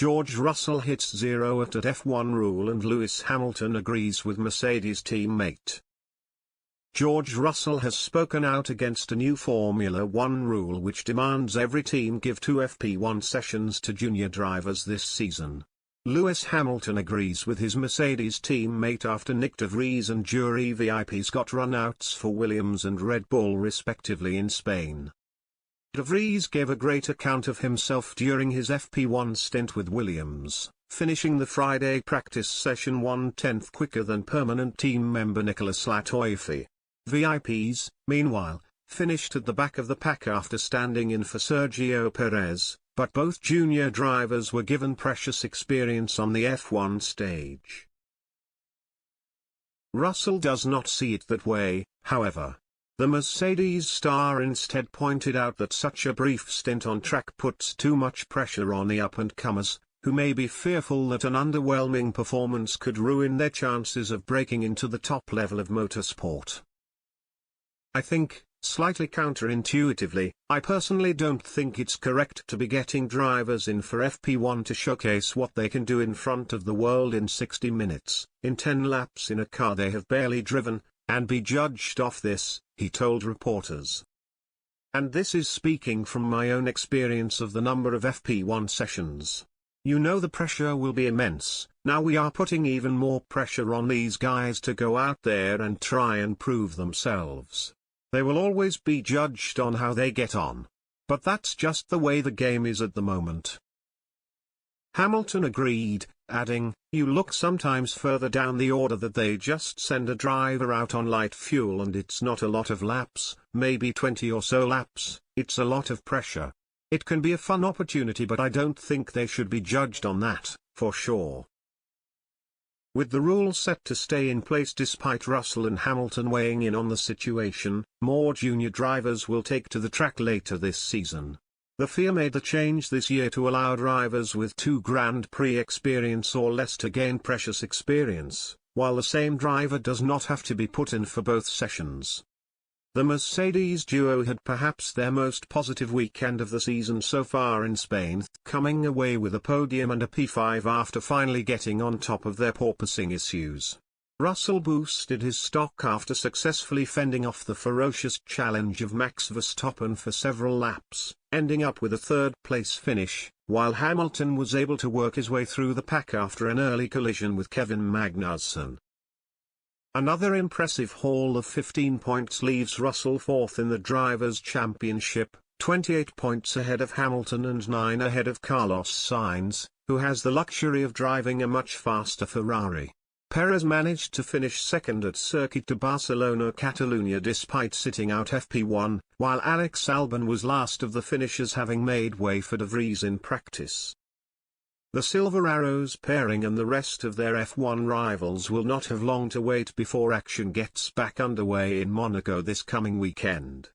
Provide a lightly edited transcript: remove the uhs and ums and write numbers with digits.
George Russell hits zero at F1 rule and Lewis Hamilton agrees with Mercedes teammate. George Russell has spoken out against a new Formula One rule which demands every team give 2 FP1 sessions to junior drivers this season. Lewis Hamilton agrees with his Mercedes teammate after Nyck de Vries and Jury VIPs got runouts for Williams and Red Bull respectively in Spain. De Vries gave a great account of himself during his FP1 stint with Williams, finishing the Friday practice session 1/10 quicker than permanent team member Nicolas Latifi. VIPs, meanwhile, finished at the back of the pack after standing in for Sergio Perez, but both junior drivers were given precious experience on the F1 stage. Russell does not see it that way, however. The Mercedes star instead pointed out that such a brief stint on track puts too much pressure on the up-and-comers, who may be fearful that an underwhelming performance could ruin their chances of breaking into the top level of motorsport. I think, slightly counterintuitively, I personally don't think it's correct to be getting drivers in for FP1 to showcase what they can do in front of the world in 60 minutes, in 10 laps in a car they have barely driven, and be judged off this, he told reporters. And this is speaking from my own experience of the number of FP1 sessions. You know the pressure will be immense. Now we are putting even more pressure on these guys to go out there and try and prove themselves. They will always be judged on how they get on. But that's just the way the game is at the moment. Hamilton agreed, adding, "You look sometimes further down the order that they just send a driver out on light fuel and it's not a lot of laps, maybe 20 or so laps, it's a lot of pressure. It can be a fun opportunity but I don't think they should be judged on that, for sure." With the rule set to stay in place despite Russell and Hamilton weighing in on the situation, more junior drivers will take to the track later this season. The FIA made the change this year to allow drivers with 2 Grand Prix experience or less to gain precious experience, while the same driver does not have to be put in for both sessions. The Mercedes duo had perhaps their most positive weekend of the season so far in Spain, coming away with a podium and a P5 after finally getting on top of their porpoising issues. Russell boosted his stock after successfully fending off the ferocious challenge of Max Verstappen for several laps, ending up with a third-place finish, while Hamilton was able to work his way through the pack after an early collision with Kevin Magnussen. Another impressive haul of 15 points leaves Russell fourth in the Drivers' Championship, 28 points ahead of Hamilton and 9 ahead of Carlos Sainz, who has the luxury of driving a much faster Ferrari. Perez managed to finish second at Circuit de Barcelona Catalunya despite sitting out FP1, while Alex Albon was last of the finishers having made way for De Vries in practice. The Silver Arrows pairing and the rest of their F1 rivals will not have long to wait before action gets back underway in Monaco this coming weekend.